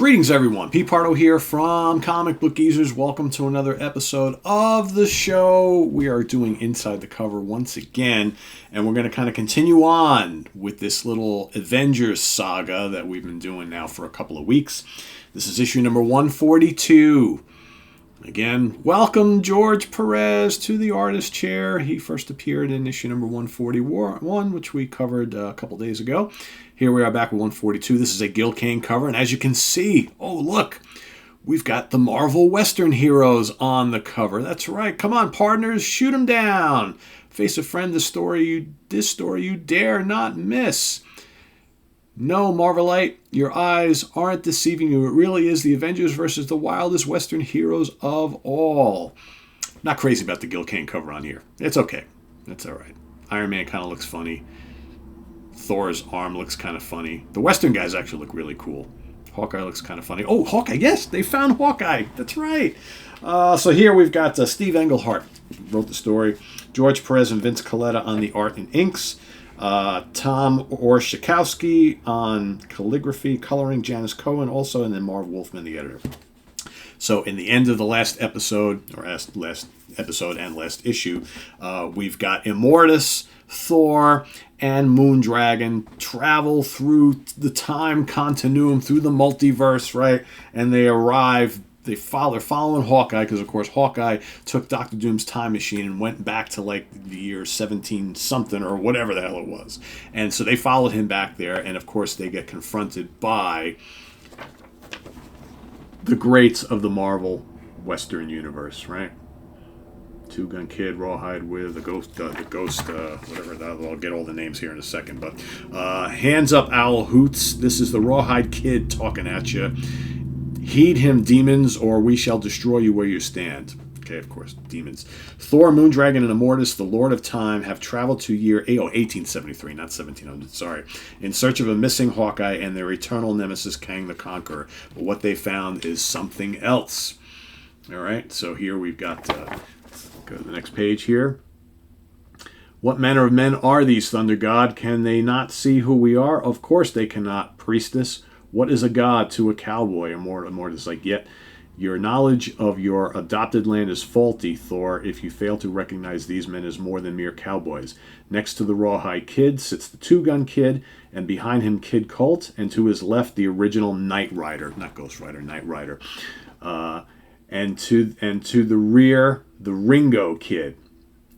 Greetings, everyone. Pete Pardo here from Comic Book Geezers. Welcome to another episode of the show. We are doing Inside the Cover once again, and we're going to kind of continue on with this little Avengers saga that we've been doing now for a couple of weeks. This is issue number 142. Again, welcome George Perez to the artist chair. He first appeared in issue number 141, which we covered a couple days ago. Here we are back with 142. This is a Gil Kane cover, and as you can see, oh look, we've got the Marvel Western heroes on the cover. That's right. Come on, partners, shoot them down. Face a friend, this story you dare not miss. No, Marvelite, your eyes aren't deceiving you. It really is the Avengers versus the wildest Western heroes of all. Not crazy about the Gil Kane cover on here. It's okay. That's all right. Iron Man kind of looks funny. Thor's arm looks kind of funny. The Western guys actually look really cool. Hawkeye looks kind of funny. Oh, Hawkeye. Yes, they found Hawkeye. That's right. So here we've got Steve Englehart wrote the story. George Perez and Vince Colletta on the art and inks. Tom Orzechowski on calligraphy, coloring, Janice Cohen also, and then Marv Wolfman, the editor. So in the end of the last episode, or last episode and last issue, we've got Immortus, Thor, and Moondragon travel through the time continuum, through the multiverse, right? And they arrive. They're following Hawkeye because, of course, Hawkeye took Doctor Doom's time machine and went back to, like, the year 17-something or whatever the hell it was. And so they followed him back there, and, of course, they get confronted by the greats of the Marvel Western universe, right? Two Gun Kid, Rawhide with the Ghost, whatever. I'll get all the names here in a second. But Hands Up, Owl Hoots. This is the Rawhide Kid talking at you. Heed him, demons, or we shall destroy you where you stand. Okay, of course, demons. Thor, Moondragon, and Immortus, the Lord of Time, have traveled to year 1873, not 1700, sorry, in search of a missing Hawkeye and their eternal nemesis, Kang the Conqueror. But what they found is something else. All right, so here we've got, go to the next page here. What manner of men are these, Thunder God? Can they not see who we are? Of course they cannot, priestess. What is a god to a cowboy? Immortus like, yet your knowledge of your adopted land is faulty, Thor, if you fail to recognize these men as more than mere cowboys. Next to the Rawhide Kid sits the Two Gun Kid, and behind him Kid Colt, and to his left the original Knight Rider, not Ghost Rider, Knight Rider. And to the rear, the Ringo Kid.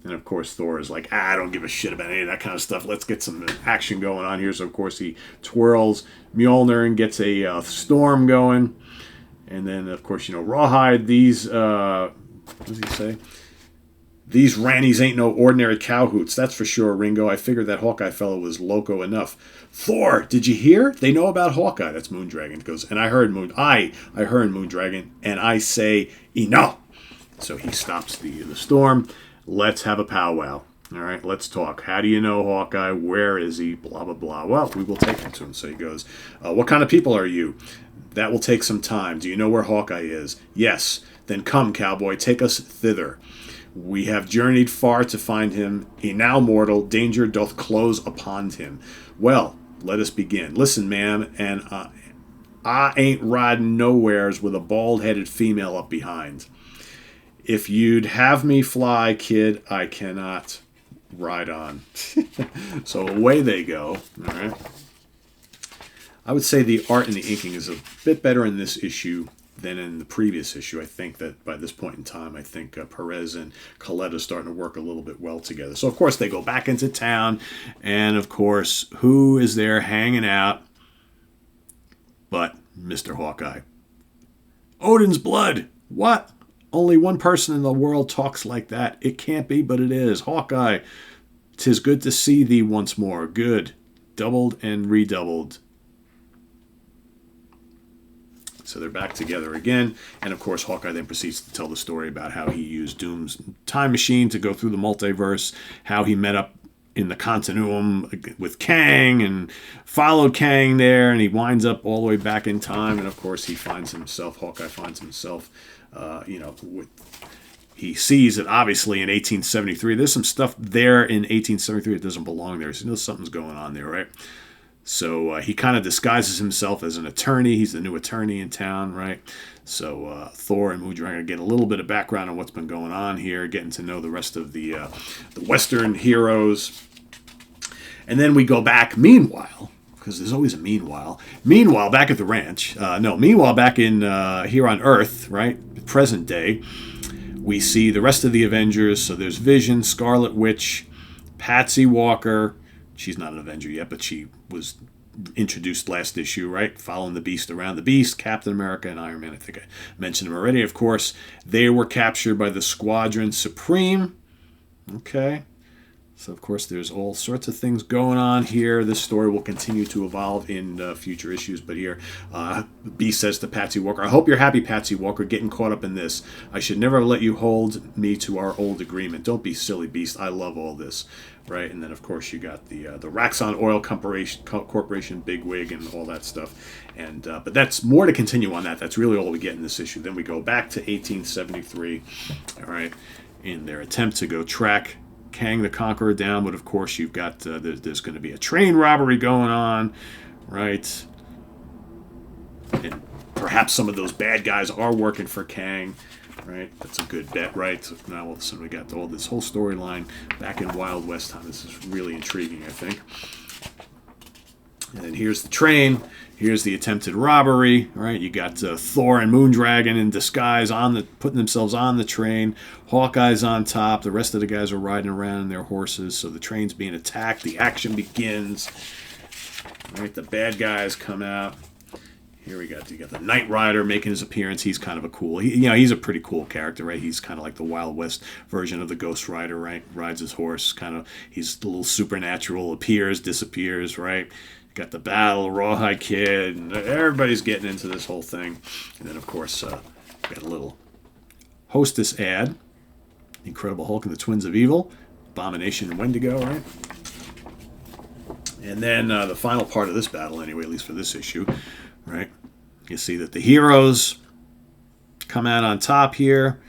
And, of course, Thor is like, I don't give a shit about any of that kind of stuff. Let's get some action going on here. So, of course, he twirls Mjolnir and gets a storm going. And then, of course, Rawhide, these, what does he say? These rannies ain't no ordinary cowhoots. That's for sure, Ringo. I figured that Hawkeye fellow was loco enough. Thor, did you hear? They know about Hawkeye. That's Moondragon. It goes, and I heard Moondragon, and I say, enough. So he stops the storm. Let's have a powwow. All right, let's talk. How do you know Hawkeye? Where is he? Blah, blah, blah. Well, we will take him to him. So he goes, what kind of people are you? That will take some time. Do you know where Hawkeye is? Yes. Then come, cowboy, take us thither. We have journeyed far to find him. He now mortal, danger doth close upon him. Well, let us begin. Listen, ma'am, and I ain't riding nowheres with a bald-headed female up behind. If you'd have me fly, kid, I cannot ride on. So away they go. All right. I would say the art and the inking is a bit better in this issue than in the previous issue. I think that by this point in time, I think Perez and Colletta are starting to work a little bit well together. So, of course, they go back into town. And, of course, who is there hanging out but Mr. Hawkeye? Odin's blood. What? Only one person in the world talks like that. It can't be, but it is. Hawkeye, 'tis good to see thee once more. Good. Doubled and redoubled. So they're back together again. And, of course, Hawkeye then proceeds to tell the story about how he used Doom's time machine to go through the multiverse, how he met up in the continuum with Kang and followed Kang there, and he winds up all the way back in time. And, of course, Hawkeye finds himself, he sees that obviously in 1873, there's some stuff there in 1873 that doesn't belong there. So he knows something's going on there, right? So he kind of disguises himself as an attorney. He's the new attorney in town, right? So Thor and Moondragon get a little bit of background on what's been going on here, getting to know the rest of the Western heroes. And then we go back, meanwhile, because there's always a meanwhile. Meanwhile, back at the ranch. Meanwhile, back in here on Earth, right? Present day, we see the rest of the Avengers. So there's Vision, Scarlet Witch, Patsy Walker. She's not an Avenger yet, but she was introduced last issue, right? Following the Beast around. The Beast, Captain America, and Iron Man. I think I mentioned them already. Of course, they were captured by the Squadron Supreme. Okay. So, of course, there's all sorts of things going on here. This story will continue to evolve in future issues. But here, Beast says to Patsy Walker, I hope you're happy, Patsy Walker, getting caught up in this. I should never let you hold me to our old agreement. Don't be silly, Beast. I love all this. Right? And then, of course, you got the Raxon Oil Corporation bigwig and all that stuff. And but that's more to continue on that. That's really all we get in this issue. Then we go back to 1873. All right. In their attempt to go track Kang the Conqueror down, but of course you've got there's going to be a train robbery going on, right? And perhaps some of those bad guys are working for Kang, right? That's a good bet, right? So now all of a sudden we got all this whole storyline back in Wild West time. This is really intriguing, I think. And then here's the train. Here's the attempted robbery, right? You got Thor and Moondragon in disguise putting themselves on the train. Hawkeye's on top. The rest of the guys are riding around in their horses. So the train's being attacked. The action begins. Right, the bad guys come out. Here you got the Knight Rider making his appearance. He's kind of a cool, he's a pretty cool character, right? He's kind of like the Wild West version of the Ghost Rider, right? Rides his horse, he's a little supernatural, appears, disappears, right? Got the battle, Rawhide Kid, and everybody's getting into this whole thing. And then, of course, got a little Hostess ad. Incredible Hulk and the Twins of Evil. Abomination and Wendigo, right? And then the final part of this battle, anyway, at least for this issue, right? You see that the heroes come out on top here.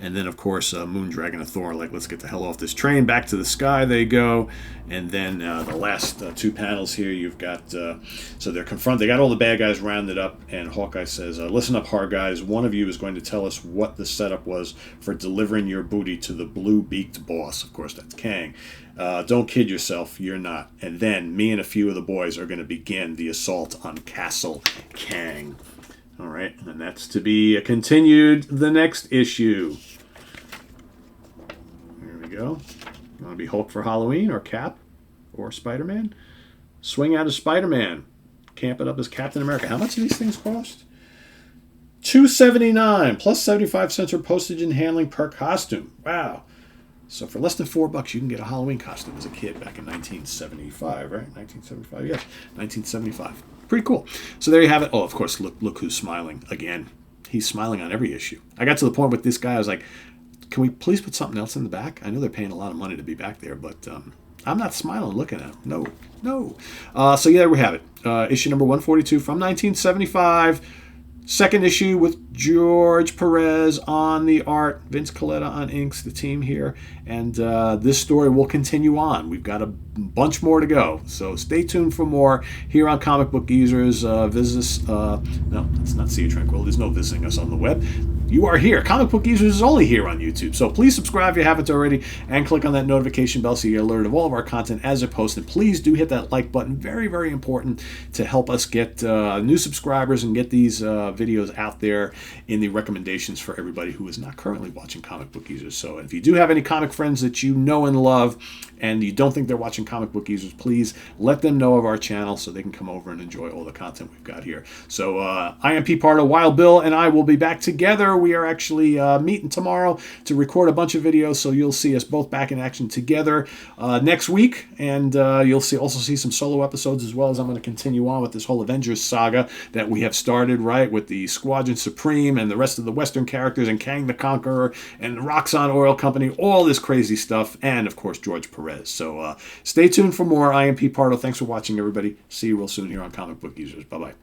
And then, of course, Moondragon and Thor are like, let's get the hell off this train. Back to the sky they go. And then the last two panels here, you've got, so they're confronted. They got all the bad guys rounded up. And Hawkeye says, listen up, hard guys. One of you is going to tell us what the setup was for delivering your booty to the blue-beaked boss. Of course, that's Kang. Don't kid yourself. You're not. And then me and a few of the boys are going to begin the assault on Castle Kang. All right. And that's to be continued the next issue. Go. You want to be Hulk for Halloween or Cap or Spider-Man? Swing out as Spider-Man. Camp it up as Captain America. How much do these things cost? $2.79 plus 75 cents for postage and handling per costume. Wow. So for less than $4, you can get a Halloween costume as a kid back in 1975, right? 1975, yes. 1975. Pretty cool. So there you have it. Oh, of course, look who's smiling again. He's smiling on every issue. I got to the point with this guy, I was like, can we please put something else in the back? I know they're paying a lot of money to be back there, but I'm not smiling looking at them. No. So yeah, there we have it. Issue number 142 from 1975. Second issue with George Perez on the art, Vince Coletta on inks, the team here. And this story will continue on. We've got a bunch more to go. So stay tuned for more here on Comic Book Geezers. Visit us. No, it's not Sea of Tranquil. There's no visiting us on the web. You are here. Comic Book Geezers is only here on YouTube. So please subscribe if you haven't already and click on that notification bell so you get alerted of all of our content as it posts. And please do hit that like button. Very, very important to help us get new subscribers and get these videos out there in the recommendations for everybody who is not currently watching Comic Book Geezers. So if you do have any comic friends that you know and love and you don't think they're watching Comic Book Geezers, please let them know of our channel so they can come over and enjoy all the content we've got here. So I am P. Pardo, Wild Bill, and I will be back together. We are actually meeting tomorrow to record a bunch of videos, so you'll see us both back in action together next week, and you'll also see some solo episodes as well, as I'm going to continue on with this whole Avengers saga that we have started, right, with the Squadron Supreme and the rest of the Western characters and Kang the Conqueror and the Roxxon Oil Company, all this crazy stuff, and of course George Perez. So stay tuned for more. I am P. Pardo. Thanks for watching, everybody. See you real soon here on Comic Book Geezers. Bye-bye.